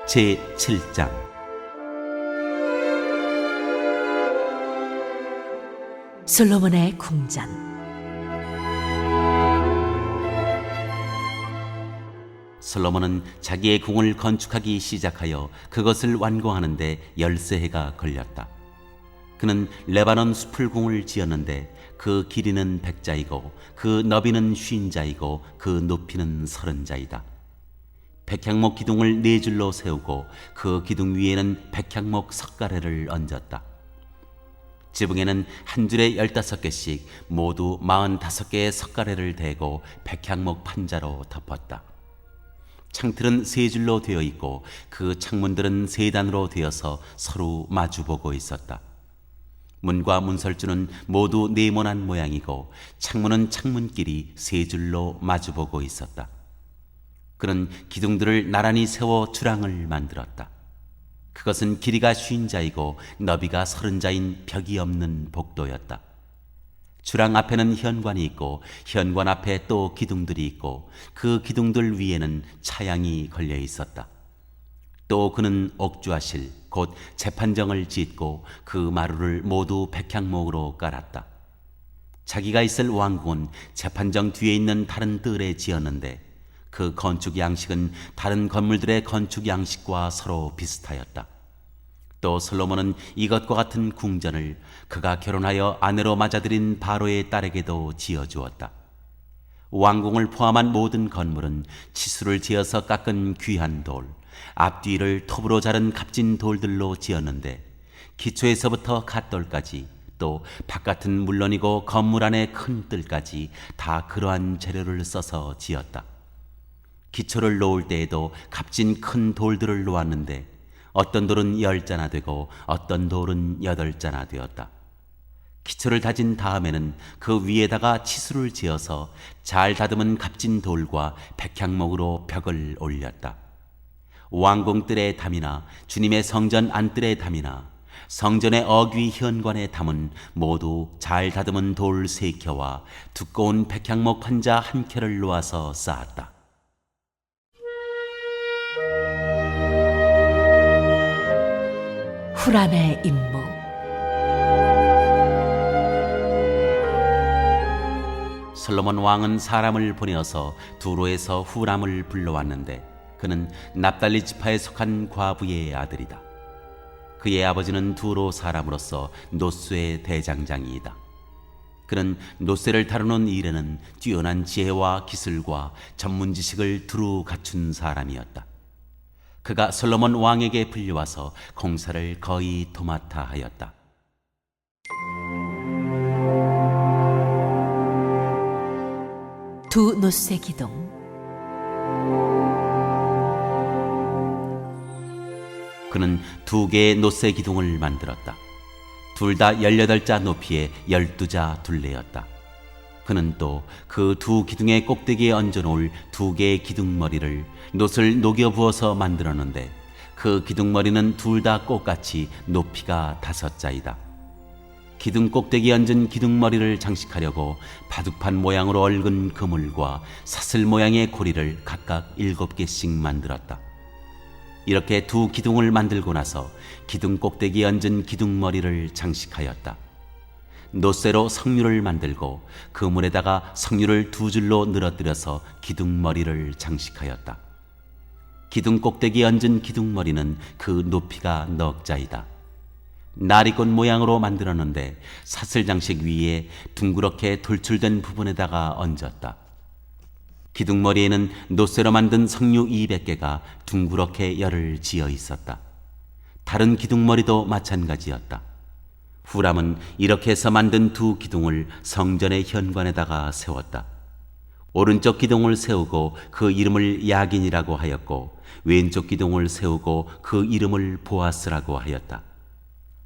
제7장. 솔로몬의 궁전. 솔로몬은 자기의 궁을 건축하기 시작하여 그것을 완공하는데 13해가 걸렸다. 그는 레바논 수풀궁을 지었는데 그 길이는 100자이고 그 너비는 50자이고 그 높이는 30자이다. 백향목 기둥을 4줄로 세우고 그 기둥 위에는 백향목 석가래를 얹었다. 지붕에는 한 줄에 15개씩 모두 45개의 석가래를 대고 백향목 판자로 덮었다. 창틀은 3줄로 되어 있고 그 창문들은 3단으로 되어서 서로 마주보고 있었다. 문과 문설주는 모두 네모난 모양이고 창문은 창문끼리 3줄로 마주보고 있었다. 그는 기둥들을 나란히 세워 주랑을 만들었다. 그것은 길이가 50자이고 너비가 30자인 벽이 없는 복도였다. 주랑 앞에는 현관이 있고 현관 앞에 또 기둥들이 있고 그 기둥들 위에는 차양이 걸려 있었다. 또 그는 옥주화실 곧 재판정을 짓고 그 마루를 모두 백향목으로 깔았다. 자기가 있을 왕궁은 재판정 뒤에 있는 다른 뜰에 지었는데 그 건축 양식은 다른 건물들의 건축 양식과 서로 비슷하였다. 또 솔로몬은 이것과 같은 궁전을 그가 결혼하여 아내로 맞아들인 바로의 딸에게도 지어주었다. 왕궁을 포함한 모든 건물은 치수를 지어서 깎은 귀한 돌, 앞뒤를 톱으로 자른 값진 돌들로 지었는데 기초에서부터 갓돌까지 또 바깥은 물론이고 건물 안의 큰 뜰까지 다 그러한 재료를 써서 지었다. 기초를 놓을 때에도 값진 큰 돌들을 놓았는데 어떤 돌은 10자나 되고 어떤 돌은 8자나 되었다. 기초를 다진 다음에는 그 위에다가 치수를 지어서 잘 다듬은 값진 돌과 백향목으로 벽을 올렸다. 왕궁뜰의 담이나 주님의 성전 안뜰의 담이나 성전의 어귀 현관의 담은 모두 잘 다듬은 돌 3켜와 두꺼운 백향목 판자 1켜를 놓아서 쌓았다. 후람의 임무. 솔로몬 왕은 사람을 보내어서 두로에서 후람을 불러왔는데 그는 납달리 지파에 속한 과부의 아들이다. 그의 아버지는 두로 사람으로서 노스의 대장장이이다. 그는 노새를 다루는 일에는 뛰어난 지혜와 기술과 전문 지식을 두루 갖춘 사람이었다. 그가 솔로몬 왕에게 불려와서 공사를 거의 도맡아 하였다. 두 노새 기둥. 그는 2개의 노새 기둥을 만들었다. 둘 다 18자 높이에 12자 둘레였다. 그는 또 그 2 기둥의 꼭대기에 얹어놓을 2개의 기둥머리를 놋을 녹여 부어서 만들었는데 그 기둥머리는 둘 다 꽃같이 높이가 5자이다. 기둥 꼭대기에 얹은 기둥머리를 장식하려고 바둑판 모양으로 얽은 그물과 사슬 모양의 고리를 각각 7개씩 만들었다. 이렇게 2 기둥을 만들고 나서 기둥 꼭대기에 얹은 기둥머리를 장식하였다. 노쇠로 석류를 만들고 그물에다가 석류를 2줄로 늘어뜨려서 기둥머리를 장식하였다. 기둥 꼭대기에 얹은 기둥머리는 그 높이가 넉 자이다. 나리꽃 모양으로 만들었는데 사슬 장식 위에 둥그렇게 돌출된 부분에다가 얹었다. 기둥머리에는 노쇠로 만든 석류 200개가 둥그렇게 열을 지어 있었다. 다른 기둥머리도 마찬가지였다. 후람은 이렇게 해서 만든 2 기둥을 성전의 현관에다가 세웠다. 오른쪽 기둥을 세우고 그 이름을 야긴이라고 하였고 왼쪽 기둥을 세우고 그 이름을 보아스라고 하였다.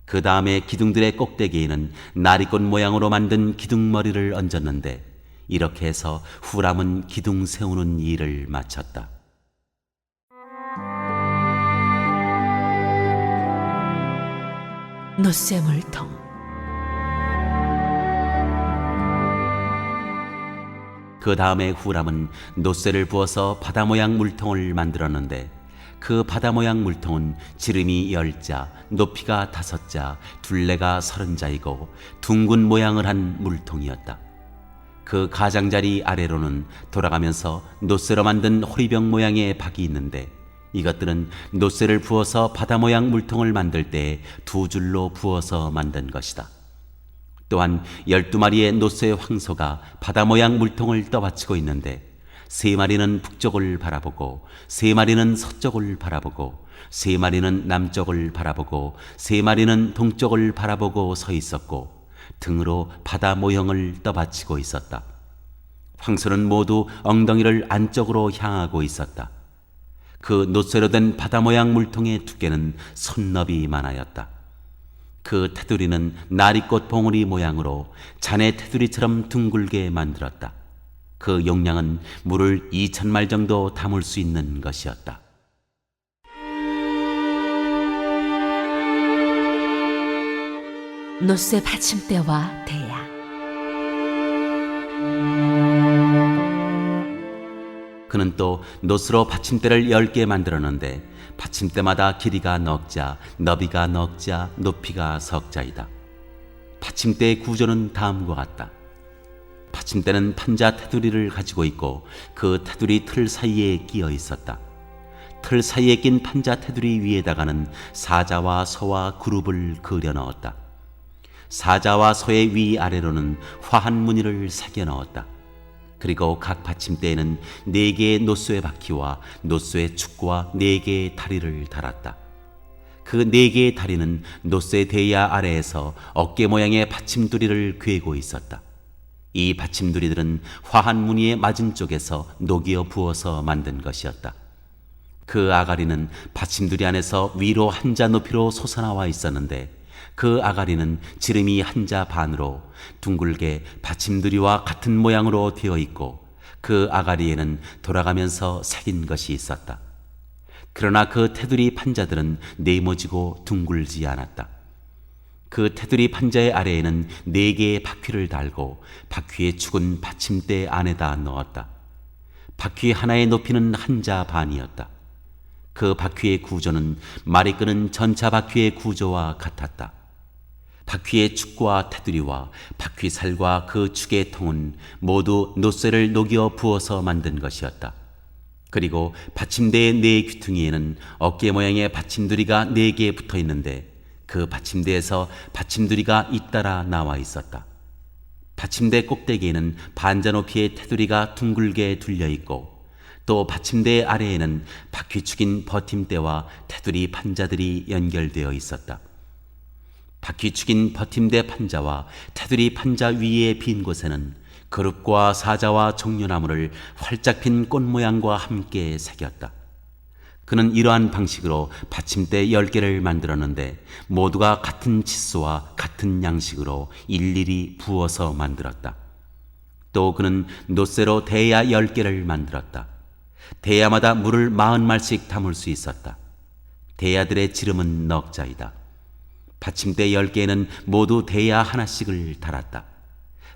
그 다음에 기둥들의 꼭대기에는 나리꽃 모양으로 만든 기둥머리를 얹었는데 이렇게 해서 후람은 기둥 세우는 일을 마쳤다. 노새 물통. 그 다음에 후람은 노쇠를 부어서 바다 모양 물통을 만들었는데 그 바다 모양 물통은 지름이 10자, 높이가 5자, 둘레가 30자이고 둥근 모양을 한 물통이었다. 그 가장자리 아래로는 돌아가면서 노쇠로 만든 호리병 모양의 박이 있는데 이것들은 노쇠를 부어서 바다 모양 물통을 만들 때 2줄로 부어서 만든 것이다. 또한 12마리의 노쇠 황소가 바다 모양 물통을 떠받치고 있는데 3마리는 북쪽을 바라보고 3마리는 서쪽을 바라보고 3마리는 남쪽을 바라보고 3마리는 동쪽을 바라보고 서 있었고 등으로 바다 모형을 떠받치고 있었다. 황소는 모두 엉덩이를 안쪽으로 향하고 있었다. 그 노쇠로 된 바다 모양 물통의 두께는 손너비 만하였다. 그 테두리는 나리꽃 봉우리 모양으로 자네 테두리처럼 둥글게 만들었다. 그 용량은 물을 2,000말 정도 담을 수 있는 것이었다. 노쇠 받침대와 대야. 그는 또 노스로 받침대를 10개 만들었는데 받침대마다 길이가 넉자, 너비가 넉자, 높이가 석자이다. 받침대의 구조는 다음과 같다. 받침대는 판자 테두리를 가지고 있고 그 테두리 틀 사이에 끼어 있었다. 틀 사이에 낀 판자 테두리 위에다가는 사자와 소와 그룹을 그려 넣었다. 사자와 소의 위아래로는 화한 무늬를 새겨 넣었다. 그리고 각 받침대에는 4개의 노쇠 바퀴와 노쇠 축과 4개의 다리를 달았다. 그 4개의 다리는 노쇠 대야 아래에서 어깨 모양의 받침두리를 괴고 있었다. 이 받침두리들은 화한 무늬의 맞은 쪽에서 녹여 부어서 만든 것이었다. 그 아가리는 받침두리 안에서 위로 한자 높이로 솟아나와 있었는데 그 아가리는 지름이 한자 반으로 둥글게 받침두리와 같은 모양으로 되어 있고 그 아가리에는 돌아가면서 새긴 것이 있었다. 그러나 그 테두리 판자들은 네모지고 둥글지 않았다. 그 테두리 판자의 아래에는 4개의 바퀴를 달고 바퀴의 축은 받침대 안에다 넣었다. 바퀴 하나의 높이는 한자 반이었다. 그 바퀴의 구조는 말이 끄는 전차 바퀴의 구조와 같았다. 바퀴의 축과 테두리와 바퀴살과 그 축의 통은 모두 노쇠를 녹여 부어서 만든 것이었다. 그리고 받침대의 4 귀퉁이에는 어깨 모양의 받침두리가 4개 붙어 있는데 그 받침대에서 받침두리가 잇따라 나와 있었다. 받침대 꼭대기에는 반자 높이의 테두리가 둥글게 둘려 있고 또 받침대 아래에는 바퀴축인 버팀대와 테두리 판자들이 연결되어 있었다. 바퀴축인 버팀대 판자와 테두리 판자 위에 빈 곳에는 그룹과 사자와 종려나무를 활짝 핀 꽃 모양과 함께 새겼다. 그는 이러한 방식으로 받침대 10개를 만들었는데 모두가 같은 치수와 같은 양식으로 일일이 부어서 만들었다. 또 그는 노쇠로 대야 10개를 만들었다. 대야마다 물을 40말씩 담을 수 있었다. 대야들의 지름은 넉자이다. 받침대 10개에는 모두 대야 하나씩을 달았다.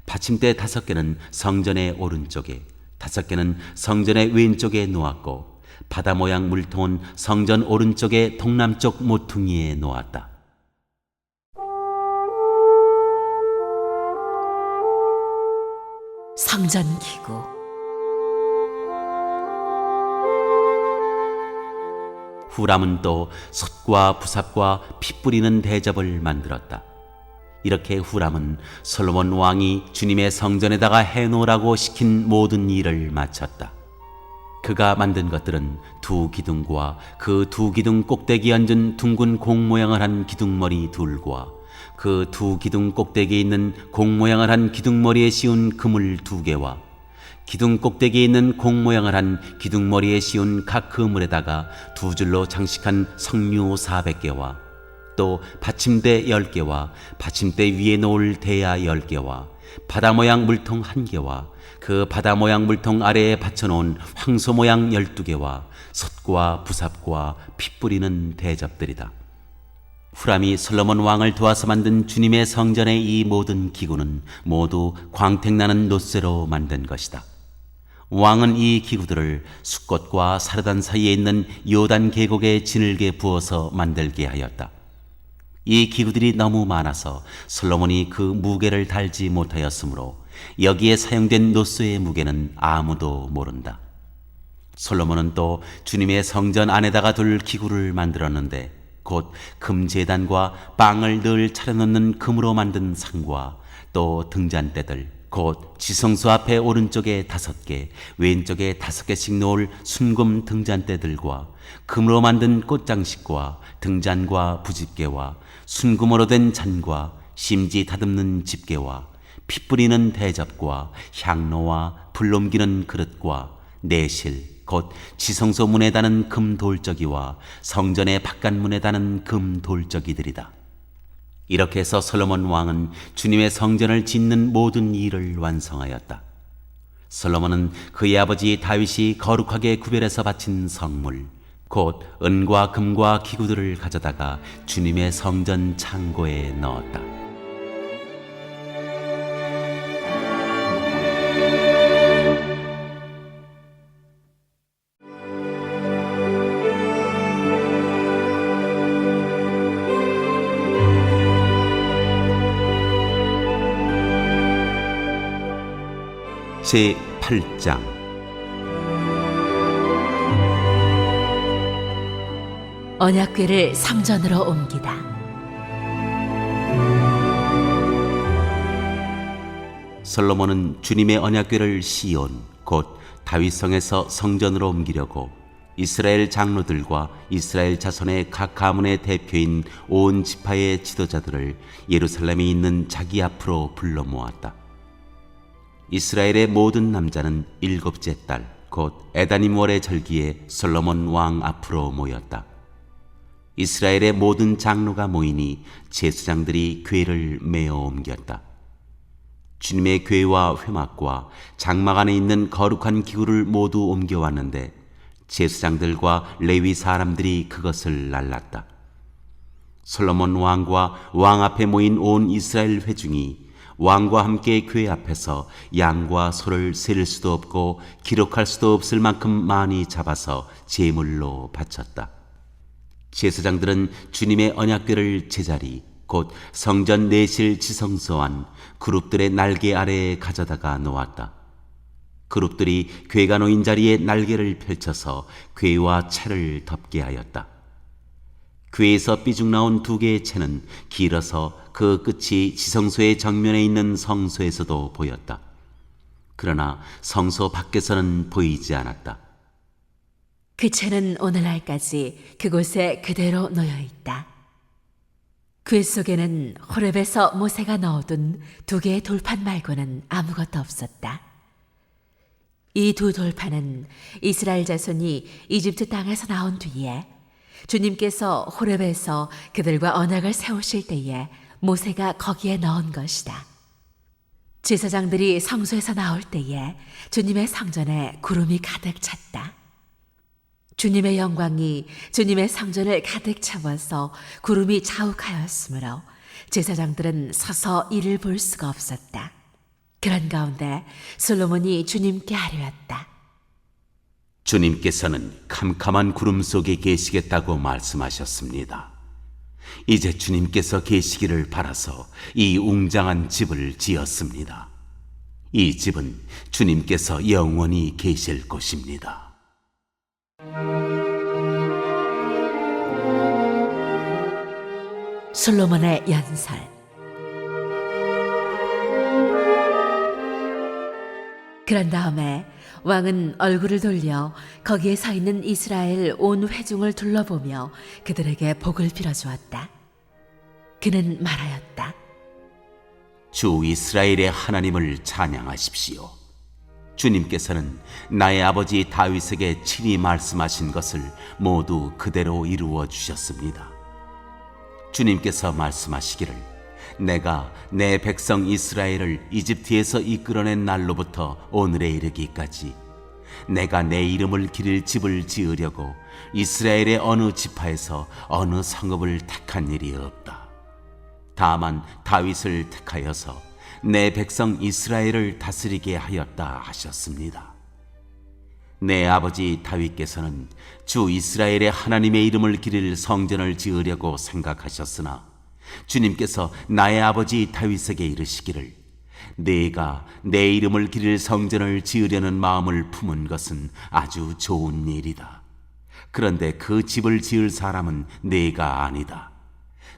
받침대 5개는 성전의 오른쪽에, 5개는 성전의 왼쪽에 놓았고 바다 모양 물통은 성전 오른쪽의 동남쪽 모퉁이에 놓았다. 성전 기구. 후람은 또 솥과 부삽과 피 뿌리는 대접을 만들었다. 이렇게 후람은 솔로몬 왕이 주님의 성전에다가 해놓으라고 시킨 모든 일을 마쳤다. 그가 만든 것들은 2 기둥과 그 2 기둥 꼭대기 얹은 둥근 공 모양을 한 기둥머리 둘과 그 2 기둥 꼭대기에 있는 공 모양을 한 기둥머리에 씌운 그물 2개와 기둥 꼭대기에 있는 공 모양을 한 기둥머리에 씌운 각 그물에다가 2줄로 장식한 석류 400개와 또 받침대 10개와 받침대 위에 놓을 대야 10개와 바다 모양 물통 1개와 그 바다 모양 물통 아래에 받쳐놓은 황소 모양 12개와 솥과 부삽과 피 뿌리는 대접들이다. 후람이 솔로몬 왕을 도와서 만든 주님의 성전의 이 모든 기구는 모두 광택나는 노쇠로 만든 것이다. 왕은 이 기구들을 숫꽃과 사르단 사이에 있는 요단 계곡에 진흙에 부어서 만들게 하였다. 이 기구들이 너무 많아서 솔로몬이 그 무게를 달지 못하였으므로 여기에 사용된 노소의 무게는 아무도 모른다. 솔로몬은 또 주님의 성전 안에다가 둘 기구를 만들었는데 곧 금제단과 빵을 늘 차려놓는 금으로 만든 상과 또 등잔대들 곧 지성소 앞에 오른쪽에 5개 왼쪽에 5개씩 놓을 순금 등잔대들과 금으로 만든 꽃장식과 등잔과 부집개와 순금으로 된 잔과 심지 다듬는 집게와 피 뿌리는 대접과 향로와 불 옮기는 그릇과 내실 곧 지성소 문에 다는 금 돌적이와 성전의 바깥문에 다는 금 돌적이들이다. 이렇게 해서 솔로몬 왕은 주님의 성전을 짓는 모든 일을 완성하였다. 솔로몬은 그의 아버지 다윗이 거룩하게 구별해서 바친 성물 곧 은과 금과 기구들을 가져다가 주님의 성전 창고에 넣었다. 제8장 언약궤를 성전으로 옮기다. 솔로몬은 주님의 언약궤를 시온 곧 다윗성에서 성전으로 옮기려고 이스라엘 장로들과 이스라엘 자손의 각 가문의 대표인 온 지파의 지도자들을 예루살렘에 있는 자기 앞으로 불러 모았다. 이스라엘의 모든 남자는 7째 달 곧 에다님 월의 절기에 솔로몬 왕 앞으로 모였다. 이스라엘의 모든 장로가 모이니 제사장들이 궤를 메어 옮겼다. 주님의 궤와 회막과 장막 안에 있는 거룩한 기구를 모두 옮겨왔는데 제사장들과 레위 사람들이 그것을 날랐다. 솔로몬 왕과 왕 앞에 모인 온 이스라엘 회중이 왕과 함께 궤 앞에서 양과 소를 셀 수도 없고 기록할 수도 없을 만큼 많이 잡아서 제물로 바쳤다. 제사장들은 주님의 언약궤를 제자리 곧 성전 내실 지성소 안 그룹들의 날개 아래에 가져다가 놓았다. 그룹들이 궤가 놓인 자리에 날개를 펼쳐서 궤와 채를 덮게 하였다. 궤에서 삐죽 나온 2개의 채는 길어서 그 끝이 지성소의 정면에 있는 성소에서도 보였다. 그러나 성소 밖에서는 보이지 않았다. 그 채는 오늘날까지 그곳에 그대로 놓여 있다. 궤 속에는 호렙에서 모세가 넣어둔 2개의 돌판 말고는 아무것도 없었다. 이 2 돌판은 이스라엘 자손이 이집트 땅에서 나온 뒤에 주님께서 호렙에서 그들과 언약을 세우실 때에 모세가 거기에 넣은 것이다. 제사장들이 성소에서 나올 때에 주님의 성전에 구름이 가득 찼다. 주님의 영광이 주님의 성전을 가득 채워서 구름이 자욱하였으므로 제사장들은 서서 이를 볼 수가 없었다. 그런 가운데 솔로몬이 주님께 아뢰었다. 주님께서는 캄캄한 구름 속에 계시겠다고 말씀하셨습니다. 이제 주님께서 계시기를 바라서 이 웅장한 집을 지었습니다. 이 집은 주님께서 영원히 계실 곳입니다. 솔로몬의 연설. 그런 다음에 왕은 얼굴을 돌려 거기에 서 있는 이스라엘 온 회중을 둘러보며 그들에게 복을 빌어주었다. 그는 말하였다. 주 이스라엘의 하나님을 찬양하십시오. 주님께서는 나의 아버지 다윗에게 친히 말씀하신 것을 모두 그대로 이루어 주셨습니다. 주님께서 말씀하시기를 내가 내 백성 이스라엘을 이집트에서 이끌어낸 날로부터 오늘에 이르기까지 내가 내 이름을 기릴 집을 지으려고 이스라엘의 어느 지파에서 어느 성읍을 택한 일이 없다. 다만 다윗을 택하여서 내 백성 이스라엘을 다스리게 하였다 하셨습니다. 내 아버지 다윗께서는 주 이스라엘의 하나님의 이름을 기릴 성전을 지으려고 생각하셨으나 주님께서 나의 아버지 다윗에게 이르시기를 네가 내 이름을 기릴 성전을 지으려는 마음을 품은 것은 아주 좋은 일이다. 그런데 그 집을 지을 사람은 네가 아니다.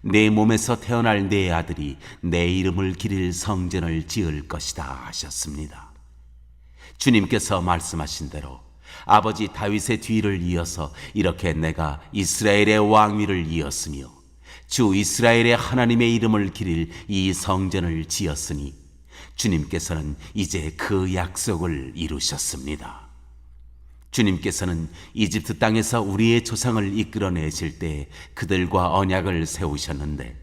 내 몸에서 태어날 네 아들이 내 이름을 기릴 성전을 지을 것이다 하셨습니다. 주님께서 말씀하신 대로 아버지 다윗의 뒤를 이어서 이렇게 내가 이스라엘의 왕위를 이었으며 주 이스라엘의 하나님의 이름을 기릴 이 성전을 지었으니 주님께서는 이제 그 약속을 이루셨습니다. 주님께서는 이집트 땅에서 우리의 조상을 이끌어내실 때 그들과 언약을 세우셨는데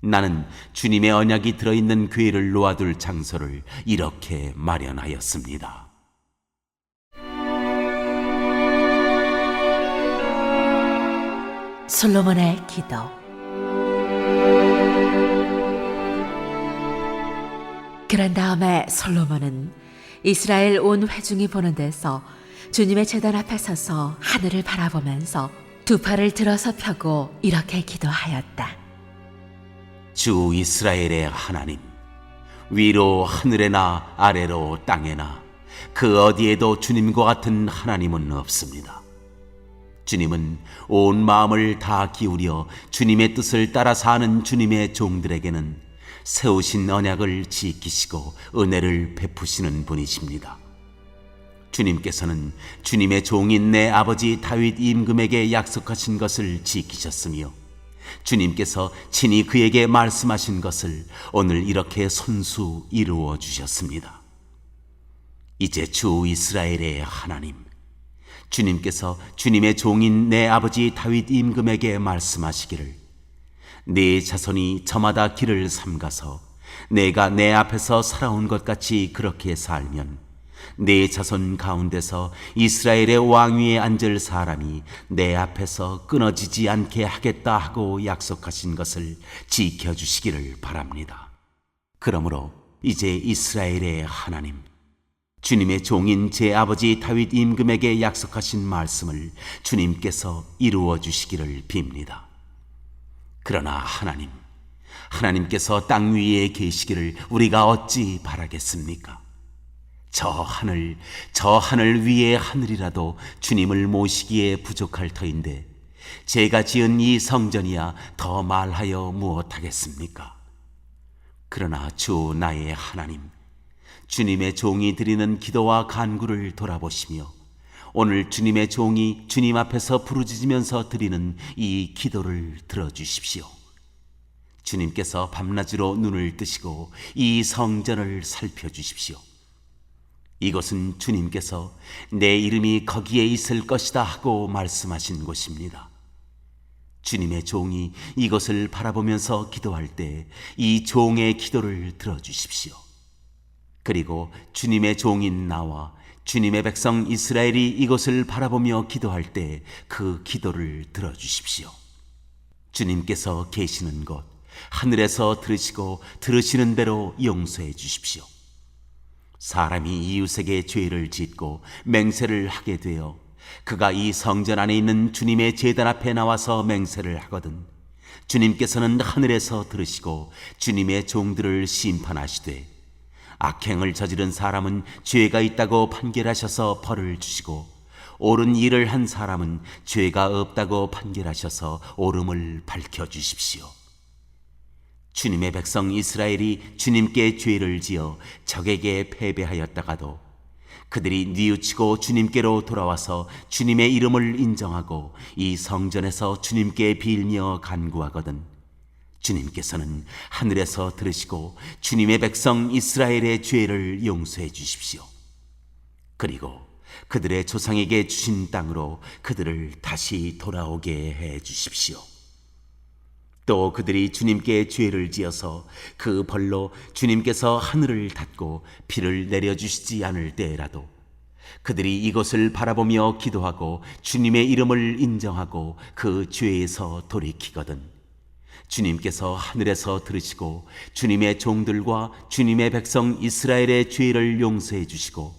나는 주님의 언약이 들어있는 궤를 놓아둘 장소를 이렇게 마련하였습니다. 솔로몬의 기도. 그런 다음에 솔로몬은 이스라엘 온 회중이 보는 데서 주님의 제단 앞에 서서 하늘을 바라보면서 두 팔을 들어서 펴고 이렇게 기도하였다. 주 이스라엘의 하나님, 위로 하늘에나 아래로 땅에나 그 어디에도 주님과 같은 하나님은 없습니다. 주님은 온 마음을 다 기울여 주님의 뜻을 따라 사는 주님의 종들에게는 세우신 언약을 지키시고 은혜를 베푸시는 분이십니다. 주님께서는 주님의 종인 내 아버지 다윗 임금에게 약속하신 것을 지키셨으며 주님께서 친히 그에게 말씀하신 것을 오늘 이렇게 손수 이루어 주셨습니다. 이제 주 이스라엘의 하나님, 주님께서 주님의 종인 내 아버지 다윗 임금에게 말씀하시기를 네 자손이 저마다 길을 삼가서 내가 내 앞에서 살아온 것 같이 그렇게 살면 네 자손 가운데서 이스라엘의 왕위에 앉을 사람이 내 앞에서 끊어지지 않게 하겠다 하고 약속하신 것을 지켜주시기를 바랍니다. 그러므로 이제 이스라엘의 하나님, 주님의 종인 제 아버지 다윗 임금에게 약속하신 말씀을 주님께서 이루어 주시기를 빕니다. 그러나 하나님께서 땅 위에 계시기를 우리가 어찌 바라겠습니까? 저 하늘 위의 하늘이라도 주님을 모시기에 부족할 터인데 제가 지은 이 성전이야 더 말하여 무엇하겠습니까? 그러나 주 나의 하나님, 주님의 종이 드리는 기도와 간구를 돌아보시며 오늘 주님의 종이 주님 앞에서 부르짖으면서 드리는 이 기도를 들어주십시오. 주님께서 밤낮으로 눈을 뜨시고 이 성전을 살펴주십시오. 이곳은 주님께서 내 이름이 거기에 있을 것이다 하고 말씀하신 곳입니다. 주님의 종이 이곳을 바라보면서 기도할 때 이 종의 기도를 들어주십시오. 그리고 주님의 종인 나와 주님의 백성 이스라엘이 이곳을 바라보며 기도할 때 그 기도를 들어주십시오. 주님께서 계시는 곳 하늘에서 들으시고 들으시는 대로 용서해 주십시오. 사람이 이웃에게 죄를 짓고 맹세를 하게 되어 그가 이 성전 안에 있는 주님의 제단 앞에 나와서 맹세를 하거든 주님께서는 하늘에서 들으시고 주님의 종들을 심판하시되 악행을 저지른 사람은 죄가 있다고 판결하셔서 벌을 주시고 옳은 일을 한 사람은 죄가 없다고 판결하셔서 옳음을 밝혀주십시오. 주님의 백성 이스라엘이 주님께 죄를 지어 적에게 패배하였다가도 그들이 뉘우치고 주님께로 돌아와서 주님의 이름을 인정하고 이 성전에서 주님께 빌며 간구하거든 주님께서는 하늘에서 들으시고 주님의 백성 이스라엘의 죄를 용서해 주십시오. 그리고 그들의 조상에게 주신 땅으로 그들을 다시 돌아오게 해 주십시오. 또 그들이 주님께 죄를 지어서 그 벌로 주님께서 하늘을 닫고 비를 내려주시지 않을 때라도 그들이 이곳을 바라보며 기도하고 주님의 이름을 인정하고 그 죄에서 돌이키거든 주님께서 하늘에서 들으시고 주님의 종들과 주님의 백성 이스라엘의 죄를 용서해 주시고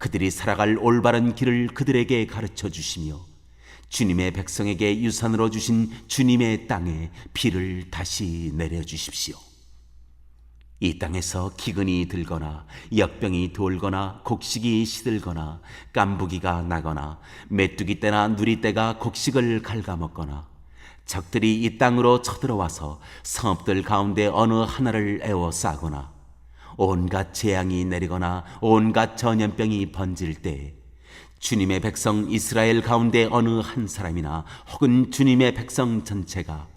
그들이 살아갈 올바른 길을 그들에게 가르쳐 주시며 주님의 백성에게 유산으로 주신 주님의 땅에 비를 다시 내려주십시오. 이 땅에서 기근이 들거나 역병이 돌거나 곡식이 시들거나 깐부기가 나거나 메뚜기 떼나 누리 떼가 곡식을 갉아먹거나 적들이 이 땅으로 쳐들어와서 성읍들 가운데 어느 하나를 에워싸거나 온갖 재앙이 내리거나 온갖 전염병이 번질 때 주님의 백성 이스라엘 가운데 어느 한 사람이나 혹은 주님의 백성 전체가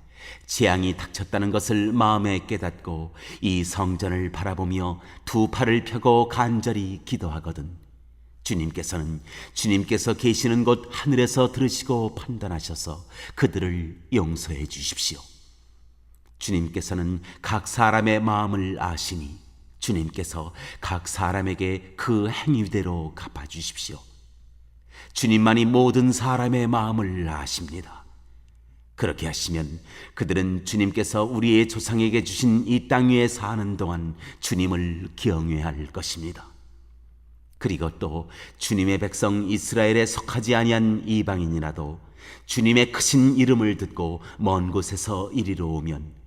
재앙이 닥쳤다는 것을 마음에 깨닫고 이 성전을 바라보며 두 팔을 펴고 간절히 기도하거든 주님께서는 주님께서 계시는 곳 하늘에서 들으시고 판단하셔서 그들을 용서해 주십시오. 주님께서는 각 사람의 마음을 아시니 주님께서 각 사람에게 그 행위대로 갚아주십시오. 주님만이 모든 사람의 마음을 아십니다. 그렇게 하시면 그들은 주님께서 우리의 조상에게 주신 이 땅 위에 사는 동안 주님을 경외할 것입니다. 그리고 또 주님의 백성 이스라엘에 속하지 아니한 이방인이라도 주님의 크신 이름을 듣고 먼 곳에서 이리로 오면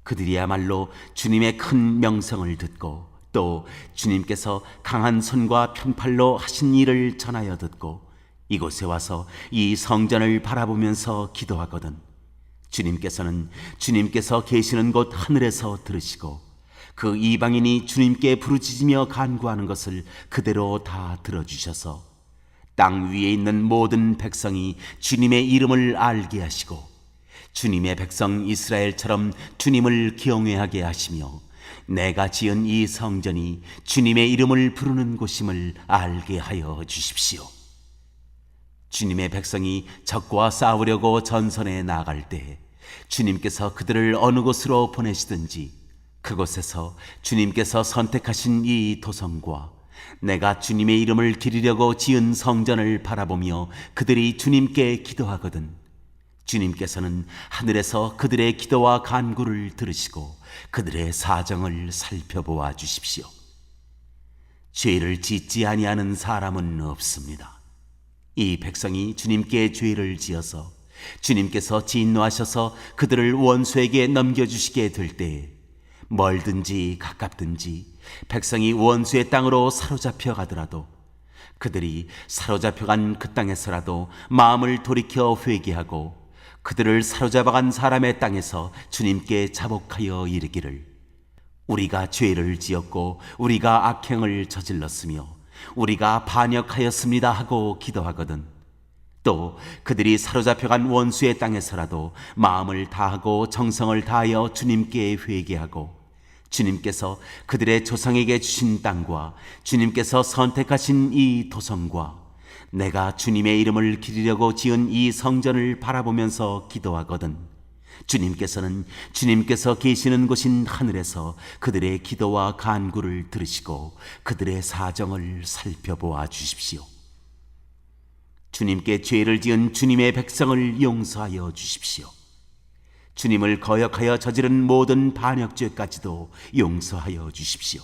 그들이야말로 주님의 큰 명성을 듣고 또 주님께서 강한 손과 편팔로 하신 일을 전하여 듣고 이곳에 와서 이 성전을 바라보면서 기도하거든 주님께서는 주님께서 계시는 곳 하늘에서 들으시고 그 이방인이 주님께 부르짖으며 간구하는 것을 그대로 다 들어주셔서 땅 위에 있는 모든 백성이 주님의 이름을 알게 하시고 주님의 백성 이스라엘처럼 주님을 경외하게 하시며 내가 지은 이 성전이 주님의 이름을 부르는 곳임을 알게 하여 주십시오. 주님의 백성이 적과 싸우려고 전선에 나갈 때 주님께서 그들을 어느 곳으로 보내시든지 그곳에서 주님께서 선택하신 이 도성과 내가 주님의 이름을 기리려고 지은 성전을 바라보며 그들이 주님께 기도하거든 주님께서는 하늘에서 그들의 기도와 간구를 들으시고 그들의 사정을 살펴보아 주십시오. 죄를 짓지 아니하는 사람은 없습니다. 이 백성이 주님께 죄를 지어서 주님께서 진노하셔서 그들을 원수에게 넘겨주시게 될 때에 멀든지 가깝든지 백성이 원수의 땅으로 사로잡혀 가더라도 그들이 사로잡혀간 그 땅에서라도 마음을 돌이켜 회개하고 그들을 사로잡아간 사람의 땅에서 주님께 자복하여 이르기를 우리가 죄를 지었고 우리가 악행을 저질렀으며 우리가 반역하였습니다 하고 기도하거든 또 그들이 사로잡혀간 원수의 땅에서라도 마음을 다하고 정성을 다하여 주님께 회개하고 주님께서 그들의 조상에게 주신 땅과 주님께서 선택하신 이 도성과 내가 주님의 이름을 기리려고 지은 이 성전을 바라보면서 기도하거든 주님께서는 주님께서 계시는 곳인 하늘에서 그들의 기도와 간구를 들으시고 그들의 사정을 살펴보아 주십시오. 주님께 죄를 지은 주님의 백성을 용서하여 주십시오. 주님을 거역하여 저지른 모든 반역죄까지도 용서하여 주십시오.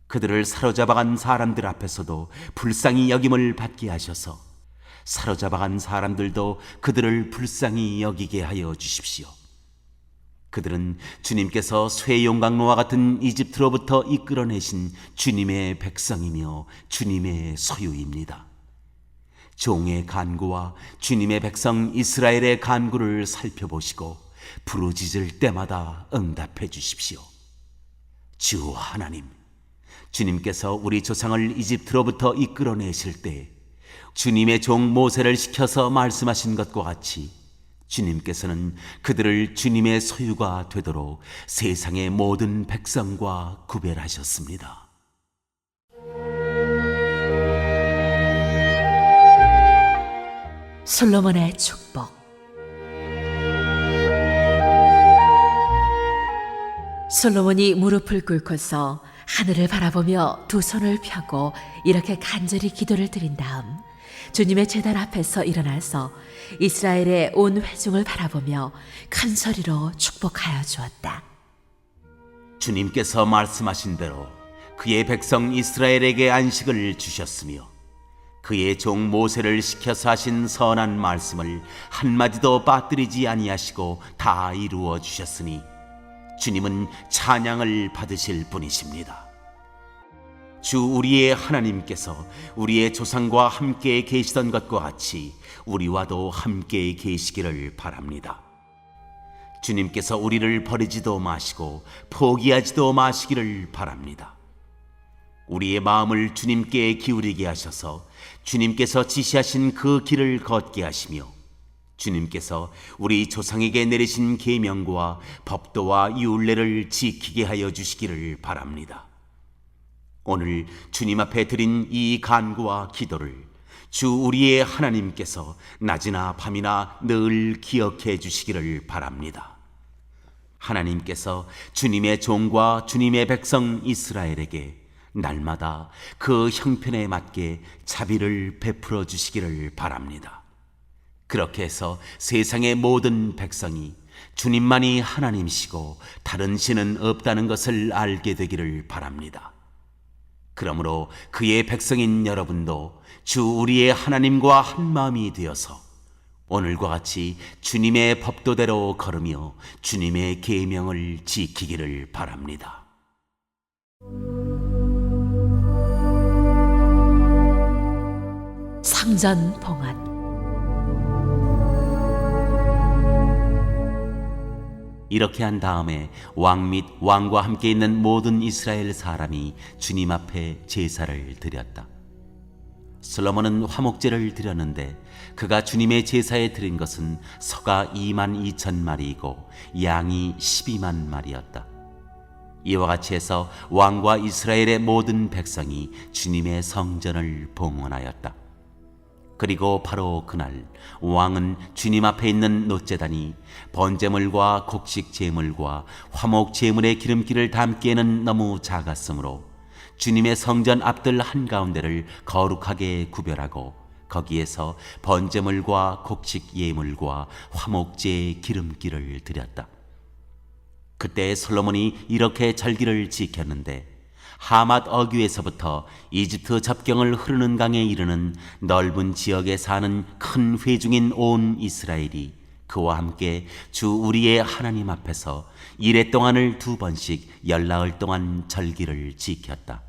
그들을 사로잡아간 사람들 앞에서도 불쌍히 여김을 받게 하셔서 사로잡아간 사람들도 그들을 불쌍히 여기게 하여 주십시오. 그들은 주님께서 쇠용광로와 같은 이집트로부터 이끌어내신 주님의 백성이며 주님의 소유입니다. 종의 간구와 주님의 백성 이스라엘의 간구를 살펴보시고 부르짖을 때마다 응답해 주십시오. 주 하나님, 주님께서 우리 조상을 이집트로부터 이끌어내실 때 주님의 종 모세를 시켜서 말씀하신 것과 같이 주님께서는 그들을 주님의 소유가 되도록 세상의 모든 백성과 구별하셨습니다. 솔로몬의 축복. 솔로몬이 무릎을 꿇고서 하늘을 바라보며 두 손을 펴고 이렇게 간절히 기도를 드린 다음 주님의 제단 앞에서 일어나서 이스라엘의 온 회중을 바라보며 큰 소리로 축복하여 주었다. 주님께서 말씀하신 대로 그의 백성 이스라엘에게 안식을 주셨으며 그의 종 모세를 시켜서 하신 선한 말씀을 한마디도 빠뜨리지 아니하시고 다 이루어 주셨으니 주님은 찬양을 받으실 분이십니다. 주 우리의 하나님께서 우리의 조상과 함께 계시던 것과 같이 우리와도 함께 계시기를 바랍니다. 주님께서 우리를 버리지도 마시고 포기하지도 마시기를 바랍니다. 우리의 마음을 주님께 기울이게 하셔서 주님께서 지시하신 그 길을 걷게 하시며 주님께서 우리 조상에게 내리신 계명과 법도와 율례를 지키게 하여 주시기를 바랍니다. 오늘 주님 앞에 드린 이 간구와 기도를 주 우리의 하나님께서 낮이나 밤이나 늘 기억해 주시기를 바랍니다. 하나님께서 주님의 종과 주님의 백성 이스라엘에게 날마다 그 형편에 맞게 자비를 베풀어 주시기를 바랍니다. 그렇게 해서 세상의 모든 백성이 주님만이 하나님이시고 다른 신은 없다는 것을 알게 되기를 바랍니다. 그러므로 그의 백성인 여러분도 주 우리의 하나님과 한 마음이 되어서 오늘과 같이 주님의 법도대로 걸으며 주님의 계명을 지키기를 바랍니다. 성전 봉헌. 이렇게 한 다음에 왕 및 왕과 함께 있는 모든 이스라엘 사람이 주님 앞에 제사를 드렸다. 솔로몬은 화목제를 드렸는데 그가 주님의 제사에 드린 것은 소가 22,000마리이고 양이 12,000마리였다. 이와 같이 해서 왕과 이스라엘의 모든 백성이 주님의 성전을 봉헌하였다. 그리고 바로 그날 왕은 주님 앞에 있는 놋제단이 번제물과 곡식 제물과 화목 제물의 기름기를 담기에는 너무 작았으므로 주님의 성전 앞들 한가운데를 거룩하게 구별하고 거기에서 번제물과 곡식 예물과 화목제의 기름기를 드렸다. 그때 솔로몬이 이렇게 절기를 지켰는데 하맛 어귀에서부터 이집트 접경을 흐르는 강에 이르는 넓은 지역에 사는 큰 회중인 온 이스라엘이 그와 함께 주 우리의 하나님 앞에서 이레 동안을 2번씩 열나흘 동안 절기를 지켰다.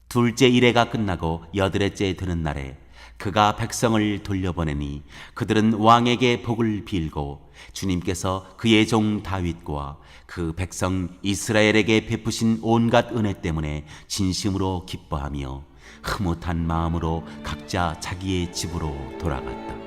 둘째 이레가 끝나고 여드레째 되는 날에 그가 백성을 돌려보내니 그들은 왕에게 복을 빌고 주님께서 그의 종 다윗과 그 백성 이스라엘에게 베푸신 온갖 은혜 때문에 진심으로 기뻐하며 흐뭇한 마음으로 각자 자기의 집으로 돌아갔다.